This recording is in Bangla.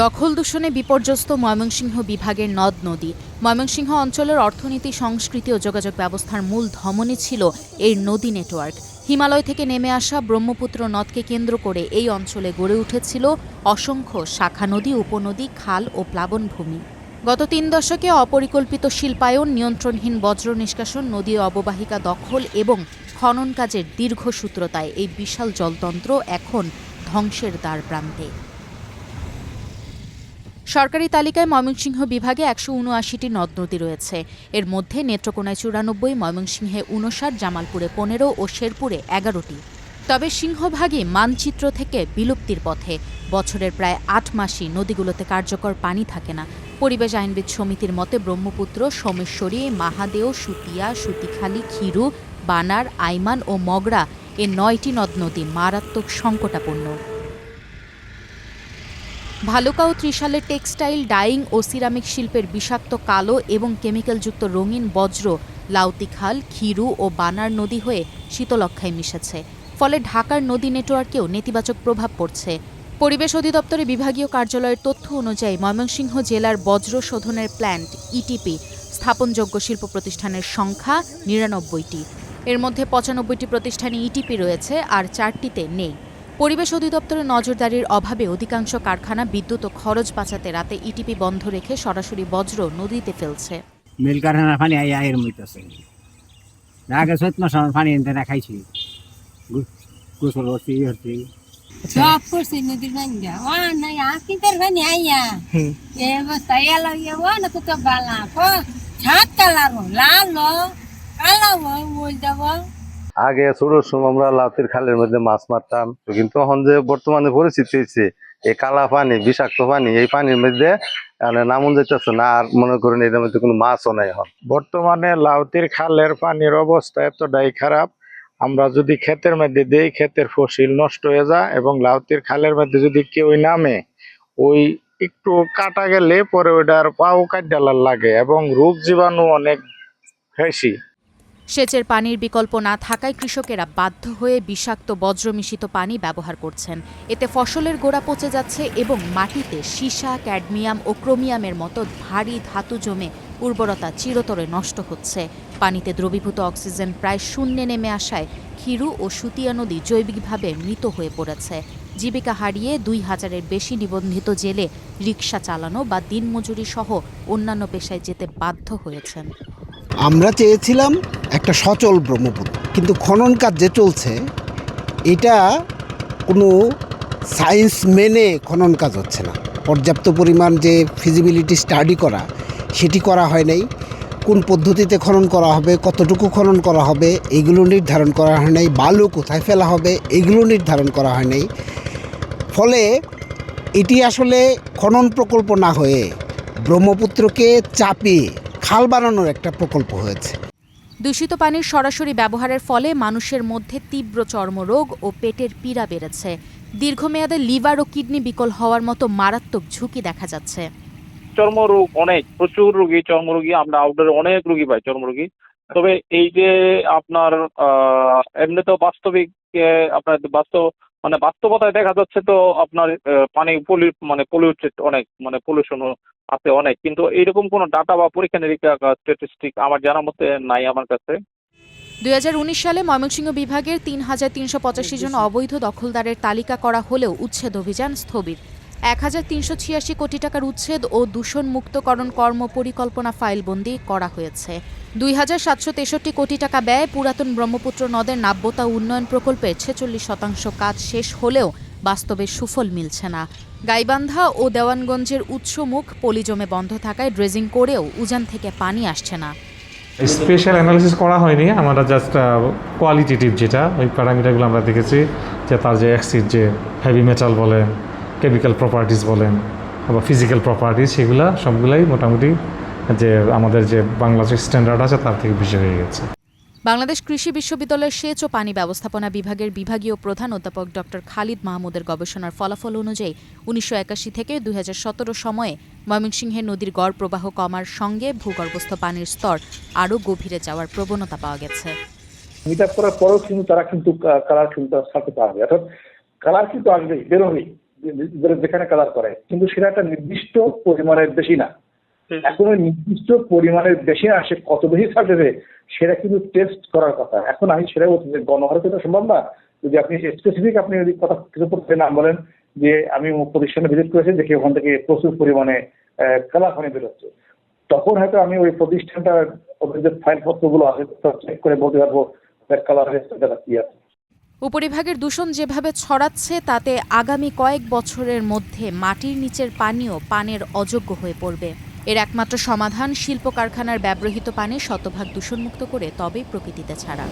দখল দূষণে বিপর্যস্ত ময়মনসিংহ বিভাগের নদ নদী। ময়মনসিংহ অঞ্চলের অর্থনীতি, সংস্কৃতি ও যোগাযোগ ব্যবস্থার মূল ধমনী ছিল এর নদী নেটওয়ার্ক। হিমালয় থেকে নেমে আসা ব্রহ্মপুত্র নদকে কেন্দ্র করে এই অঞ্চলে গড়ে উঠেছিল অসংখ্য শাখা নদী, উপনদী, খাল ও প্লাবনভূমি। গত ৩ দশকে অপরিকল্পিত শিল্পায়ন, নিয়ন্ত্রণহীন বজ্র নিষ্কাশন, নদী অববাহিকা দখল এবং খনন কাজের দীর্ঘসূত্রতায় এই বিশাল জলতন্ত্র এখন ধ্বংসের দ্বার প্রান্তে। সরকারি তালিকায় ময়মনসিংহ বিভাগে ১৭৯টি নদ নদী রয়েছে। এর মধ্যে নেত্রকোনায় ৯৪, ময়মনসিংহে ৫৯, জামালপুরে ১৫ ও শেরপুরে ১১টি। তবে সিংহভাগই মানচিত্র থেকে বিলুপ্তির পথে। বছরের প্রায় ৮ মাসই নদীগুলোতে কার্যকর পানি থাকে না। পরিবেশ আইনবিদ সমিতির মতে ব্রহ্মপুত্র, সোমেশ্বরী, মাহাদেও, সুতিয়া, সুতিখালী, খিরু, বানার, আইমান ও মগরা এ ৯টি নদ নদী মারাত্মক সংকটাপন্ন। ভালুকা ও ত্রিশালের টেক্সটাইল, ডাইং ও সিরামিক শিল্পের বিষাক্ত কালো এবং কেমিক্যালযুক্ত রঙিন বজ্র লাউতিখাল, খিরু ও বানার নদী হয়ে শীতলক্ষ্যায় মিশেছে। ফলে ঢাকার নদী নেটওয়ার্কেও নেতিবাচক প্রভাব পড়ছে। পরিবেশ অধিদপ্তরের বিভাগীয় কার্যালয়ের তথ্য অনুযায়ী ময়মনসিংহ জেলার বজ্র শোধনের প্ল্যান্ট ইটিপি স্থাপনযোগ্য শিল্প প্রতিষ্ঠানের সংখ্যা ৯৯টি। এর মধ্যে ৯৫টি প্রতিষ্ঠানে ইটিপি রয়েছে আর 4টিতে নেই। পরিবেশ অধিদপ্তরের নজরদারির অভাবে অধিকাংশ কারখানা বিদ্যুৎ ও খরচ বাঁচাতে রাতে ইটিপি বন্ধ রেখে সরাসরি বজ্র নদীতে ফেলছে। মিল কারখানা পানি আয়ের মইতেছে আগে ৭ মাস পানি এনে রাখাইছি গোসল করছি হচ্ছে সব করছি নদীর ভাঙ্গা ও নাই আকিদের ভানি আইয়া এ অবস্থা এলো ও না তো বালা ছাত কালার লাল কালো ওই যাব। আগে ছোট সময় আমরা লাউতির খালের মধ্যে মাছ মারতাম, কিন্তু এখন যে বর্তমানে পরিস্থিতি হয়েছে এই কালা পানি, বিষাক্ত পানি, এই পানির মধ্যে নামন যাইতেছে না। আর মনে করেন এর মধ্যে কোনো মাছও নাই। এখন বর্তমানে লাউতির খালের পানির অবস্থা এতটাই খারাপ, আমরা যদি ক্ষেতের মধ্যে দেই ক্ষেতের ফসল নষ্ট হয়ে যায়, এবং লাউতির খালের মধ্যে যদি কেউ নামে ওই একটু কাটা গেলে পরে ওইটার পাও কাটালার লাগে এবং রোগ জীবাণু অনেক বেশি। সেচের পানির বিকল্প না থাকায় কৃষকেরা বাধ্য হয়ে বিষাক্ত বজ্র মিশ্রিত পানি ব্যবহার করছেন। এতে ফসলের গোড়া পচে যাচ্ছে এবং মাটিতে সীসা, ক্যাডমিয়াম ও ক্রোমিয়ামের মতো ভারী ধাতু জমে উর্বরতা চিরতরে নষ্ট হচ্ছে। পানিতে দ্রবীভূত অক্সিজেন প্রায় শূন্যে নেমে আসায় খিরু ও সুতিয়া নদী জৈবিকভাবে মৃত হয়ে পড়েছে। জীবিকা হারিয়ে ২,০০০-এর বেশি নিবন্ধিত জেলে রিকশা চালানো বা দিনমজুরি সহ অন্যান্য পেশায় যেতে বাধ্য হয়েছেন। আমরা চেয়েছিলাম একটা সচল ব্রহ্মপুত্র, কিন্তু খনন কাজ যে চলছে এটা কোনো সায়েন্স মেনে খনন কাজ হচ্ছে না। পর্যাপ্ত পরিমাণ যে ফিজিবিলিটি স্টাডি করা সেটি করা হয় নাই। কোন পদ্ধতিতে খনন করা হবে, কতটুকু খনন করা হবে এগুলো নির্ধারণ করা হয় নাই। বালু কোথায় ফেলা হবে এগুলো নির্ধারণ করা হয় নাই। ফলে এটি আসলে খনন প্রকল্প না হয়ে ব্রহ্মপুত্রকে চাপিয়ে খাল বানানোর একটা প্রকল্প হয়েছে। দূষিত পানির সরাসরি ব্যবহারের ফলে মানুষের মধ্যে তীব্র চর্মরোগ ও পেটের পীড়া বেড়েছে। দীর্ঘমেয়াদে লিভার ও কিডনি বিকল হওয়ার মতো মারাত্মক ঝুঁকি দেখা যাচ্ছে। চর্মরোগ অনেক, প্রচুর রোগী, চর্মরোগী আমরা আউটডোরে অনেক রোগী পাই চর্মরোগী। তবে এই যে আপনার এমনি তো বাস্তবিক আপনার বাস্তবতায় দেখা যাচ্ছে তো আপনার পানি পলিউটেড অনেক, পলিউশন আছে অনেক, কিন্তু এইরকম কোনো ডাটা বা পরীক্ষা নিরীক্ষা স্ট্যাটিস্টিক আমার জানার মতে নাই আমার কাছে। ২০১৯ সালে ময়মনসিংহ বিভাগের ৩,৩৮৫ জন অবৈধ দখলদারের তালিকা করা হলেও উচ্ছেদ অভিযান স্থবির। ১,৩৮৬ কোটি টাকার উচ্ছেদ ও দূষণমুক্তকরণ কর্ম পরিকল্পনা ফাইলবন্দি করা হয়েছে। ২,৭৬৩ কোটি টাকা ব্যয়ে পুরাতন ব্রহ্মপুত্র নদের নাব্যতা উন্নয়ন প্রকল্পের ৪৬% কাজ শেষ হলেও বাস্তবে সুফল মিলছে না। গাইবান্ধা ও দেওয়ানগঞ্জের উৎসমুখ পলিজমে বন্ধ থাকায় ড্রেজিং করেও উজান থেকে পানি আসছে না। স্পেশাল অ্যানালিসিস করা হয়নি, আমরা জাস্ট কোয়ালিটেটিভ যেটা ওই প্যারামিটারগুলো আমরা দেখেছি যে তার যে অ্যাক্সিড, যে হেভি মেটাল বলেন, কেমিক্যাল প্রপার্টিস বলেন বা ফিজিক্যাল প্রপার্টিস, সেগুলো সবগুলাই মোটামুটি যে আমাদের যে বাংলাদেশ স্ট্যান্ডার্ড আছে তার থেকে বেশি হয়ে গেছে। বাংলাদেশ কৃষি বিশ্ববিদ্যালয়ের সেচ ও পানি ব্যবস্থাপনা বিভাগের বিভাগীয় প্রধান অধ্যাপক ডক্টর খালিদ মাহমুদের গবেষণার ফলাফল অনুযায়ী ১৯৮১ থেকে ২০১৭ সময়ে ময়মনসিংহের নদীর গড় প্রবাহ কমার সঙ্গে ভূগর্ভস্থ পানির স্তর আরও গভীরে যাওয়ার প্রবণতা পাওয়া গেছে। মিটার করার পরেও কিন্তু তারা কিন্তু কালার কিন্তু ছাড়তে পারবে, অর্থাৎ কালার কিন্তু আসবে, বেরোবে, যেখানে কালার করে, কিন্তু সেটা একটা নির্দিষ্ট পরিমাণের বেশি না। এখন ওই নির্দিষ্ট পরিমাণের বেশি না, সে কত বেশি ছাড়তেছে সেটা কিন্তু টেস্ট করার কথা। এখন আমি সেটা বলছি যে গণহারে তো সম্ভব না। যদি আপনি স্পেসিফিক আপনি যদি কথা কিছু নাম বলেন যে আমি প্রতিষ্ঠানে ভিজিট করেছি, দেখি ওখান থেকে প্রচুর পরিমাণে কালার পানি বেরোচ্ছে, তখন হয়তো আমি ওই প্রতিষ্ঠানটার ওদের যে ফাইলপত্রগুলো আছে চেক করে বলতে পারবো কালারের কি আছে। উপরিভাগের দূষণ যেভাবে ছড়াচ্ছে তাতে আগামী কয়েক বছরের মধ্যে মাটির নিচের পানিও পানের অযোগ্য হয়ে পড়বে। এর একমাত্র সমাধান শিল্প কারখানার ব্যবহৃত পানি শতভাগ দূষণমুক্ত করে তবেই প্রকৃতিতে ছাড়া।